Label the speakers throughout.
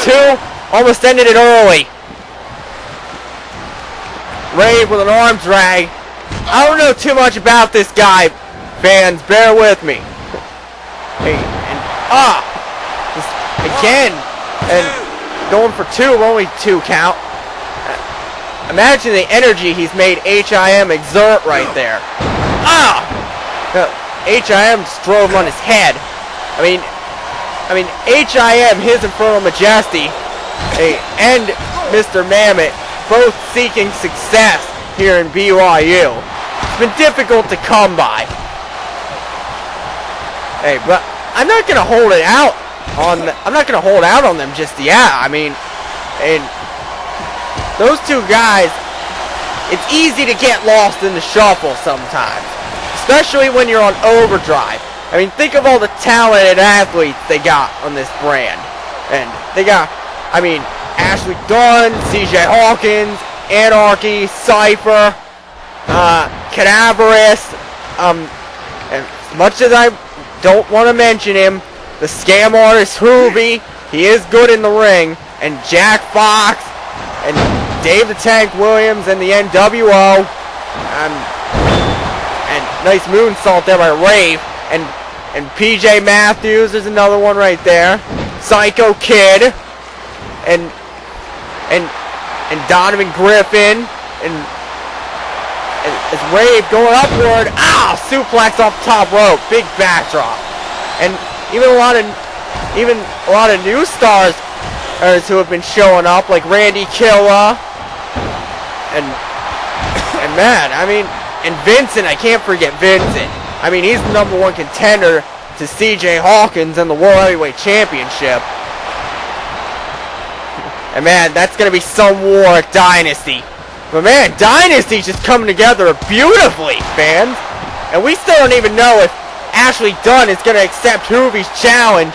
Speaker 1: 2 almost ended it early. Rave with an arm drag. I don't know too much about this guy, fans. Bear with me. Hey, and again, and going for 2, only 2 count. Imagine the energy he's made HIM exert right there. HIM just drove him on his head. I mean, HIM, his Infernal Majesty, and Mr. Mammot, both seeking success here in BYU. It's been difficult to come by. Hey, but I'm not gonna hold it out on. I'm not gonna hold out on them just yet. I mean, and those 2 guys, it's easy to get lost in the shuffle sometimes, especially when you're on Overdrive. I mean, think of all the talented athletes they got on this brand. And they got, I mean, Ashley Dunn, CJ Hawkins, Anarchy, Cypher, Cadaverous, and as much as I don't want to mention him, the scam artist Hoovy, he is good in the ring, and Jack Fox, and Dave the Tank Williams, and the NWO, and nice moonsault there by Rave, and PJ Matthews is another one right there. Psycho Kid, and Donovan Griffin, and as Rave going upward, suplex off the top rope, big backdrop, and even a lot of new stars who have been showing up, like Randy Killa, and man, I mean, and Vincent, I can't forget Vincent. I mean, he's the #1 contender to CJ Hawkins in the World Heavyweight Championship. And man, that's going to be some war at Dynasty. But man, Dynasty's just coming together beautifully, fans. And we still don't even know if Ashley Dunn is going to accept Hoovy's challenge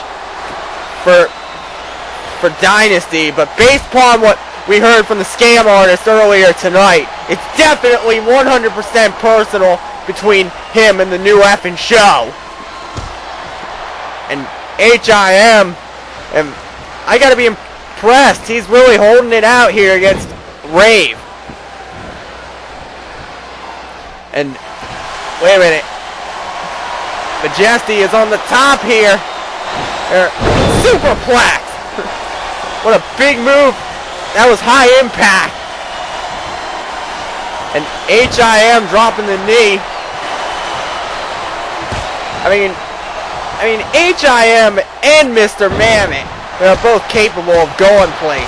Speaker 1: for Dynasty. But based upon what we heard from the scam artist earlier tonight, it's definitely 100% personal between him and the new effing show. And HIM, and I gotta be impressed. He's really holding it out here against Rave. And wait a minute, Majesty is on the top here. Superplex. What a big move. That was high impact. And HIM dropping the knee. I mean HIM and Mr. Mammot, they're both capable of going places.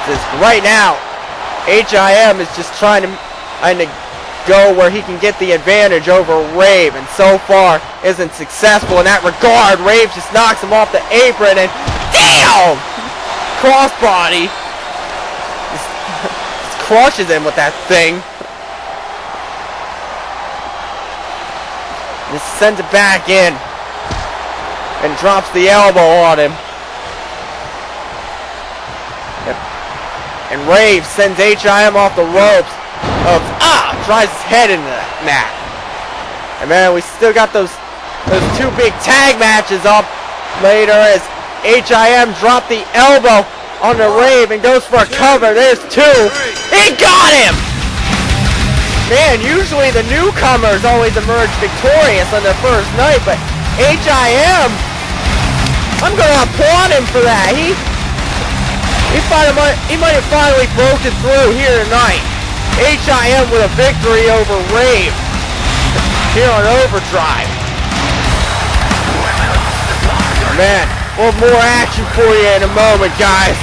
Speaker 1: Just right now, HIM is just trying to go where he can get the advantage over Rave, and so far isn't successful in that regard. Rave just knocks him off the apron, and damn! Crossbody. Just crushes him with that thing. Just sends it back in. And drops the elbow on him. And Rave sends HIM off the ropes. Drives his head into that mat. And man, we still got those 2 big tag matches up later as HIM dropped the elbow on the Rave and goes for a cover. There's 2. He got him! Man, usually the newcomers always emerge victorious on their first night, but HIM, I'm gonna applaud him for that. He might have finally broken through here tonight. HIM with a victory over Rave here on Overdrive. Man, we'll have more action for you in a moment, guys.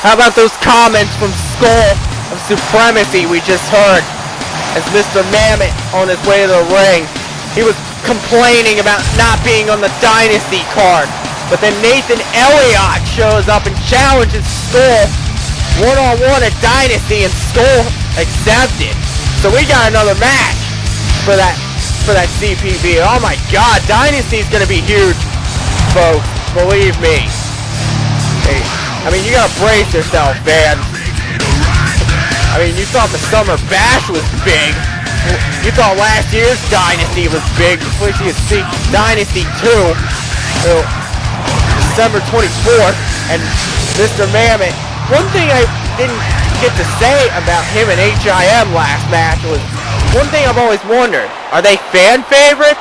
Speaker 1: How about those comments from Skull of Supremacy we just heard? As Mr. Mammot on his way to the ring, he was complaining about not being on the Dynasty card. But then Nathan Elliott shows up and challenges Skull one-on-one at Dynasty, and Skull accepted. So we got another match for that CPV. Oh my God, Dynasty's gonna be huge, folks. Believe me. Hey, I mean, you gotta brace yourself, man. I mean, you thought the Summer Bash was big. You thought last year's Dynasty was big. Wait till you see Dynasty 2, December 24th, and Mr. Mammot. One thing I didn't get to say about him and HIM last match was, one thing I've always wondered, are they fan favorites?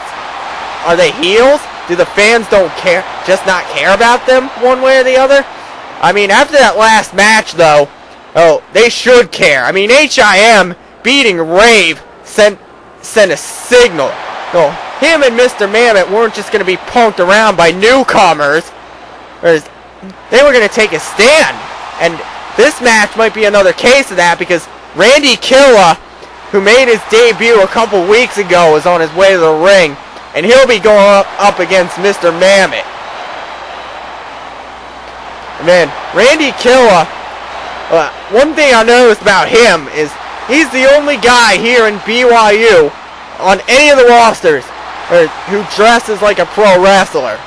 Speaker 1: Are they heels? Do the fans don't care, just not care about them one way or the other? I mean, after that last match, though, they should care. I mean, HIM beating Rave sent a signal. No, him and Mr. Mammot weren't just going to be punked around by newcomers. They were going to take a stand. And this match might be another case of that, because Killa, who made his debut a couple weeks ago, is on his way to the ring. And he'll be going up against Mr. Mammot. Man, Killa, one thing I noticed about him is he's the only guy here in BYU on any of the rosters who dresses like a pro wrestler.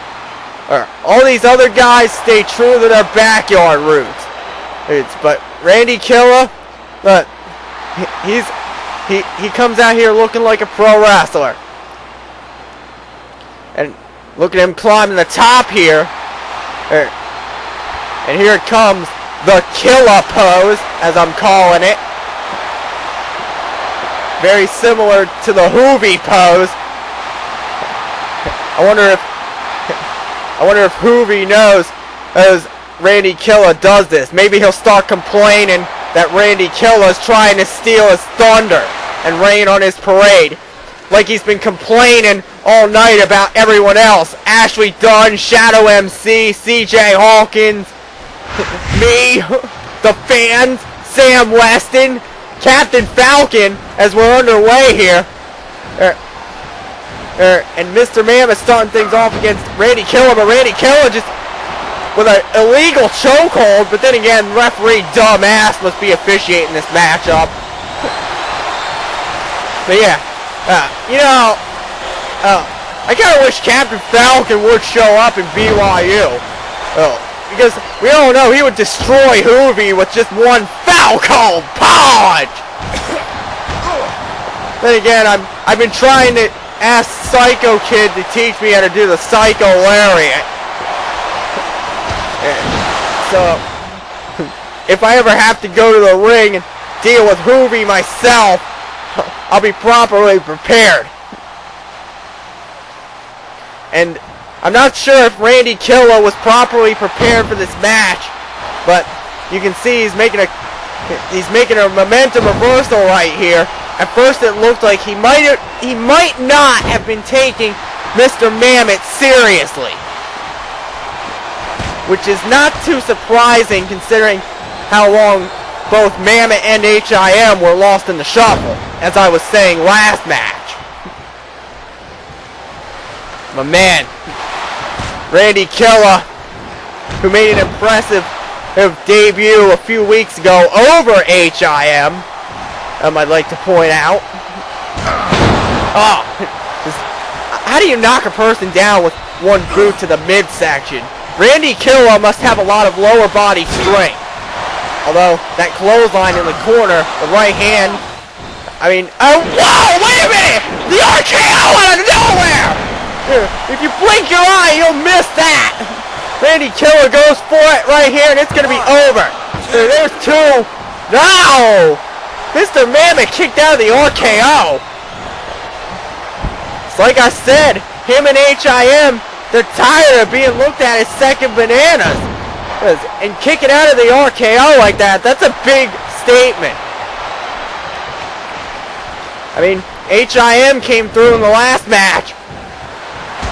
Speaker 1: All these other guys stay true to their backyard roots. But Killa, he comes out here looking like a pro wrestler. And look at him climbing the top here. And here it comes, the Killa pose, as I'm calling it. Very similar to the Hoovy pose. I wonder if Hoovy knows as Killa does this. Maybe he'll start complaining that Killa's trying to steal his thunder and rain on his parade. Like he's been complaining all night about everyone else. Ashley Dunn, Shadow MC, CJ Hawkins, me, the fans, Sam Weston, Captain Falcon, as we're underway here. And Mr. Mammot starting things off against Killa, but Killa just with an illegal chokehold, but then again, referee dumbass must be officiating this matchup. But yeah, I kind of wish Captain Falcon would show up in BYU. Because we all know he would destroy Hoovy with just one Falcon punch. Then again, I've been trying to ask Psycho Kid to teach me how to do the Psycho Lariat. So, if I ever have to go to the ring and deal with Hoovy myself, I'll be properly prepared. And I'm not sure if Killa was properly prepared for this match, but you can see he's making a momentum reversal right here. At first it looked like he might not have been taking Mr. Mammot seriously, which is not too surprising considering how long both Mammot and HIM were lost in the shuffle, as I was saying last match. My man, Killa, who made an impressive debut a few weeks ago over HIM, I'd like to point out. How do you knock a person down with one boot to the midsection? Killa must have a lot of lower body strength. Although, that clothesline in the corner, the right hand, I mean, oh, whoa, wait a minute! The RKO out of nowhere! If you blink your eye, you'll miss that! Killa goes for it right here, and it's going to be over. There's two. No! Mr. Mammot kicked out of the RKO. It's like I said, him and HIM, they're tired of being looked at as second bananas. And kicking out of the RKO like that, that's a big statement. I mean, HIM came through in the last match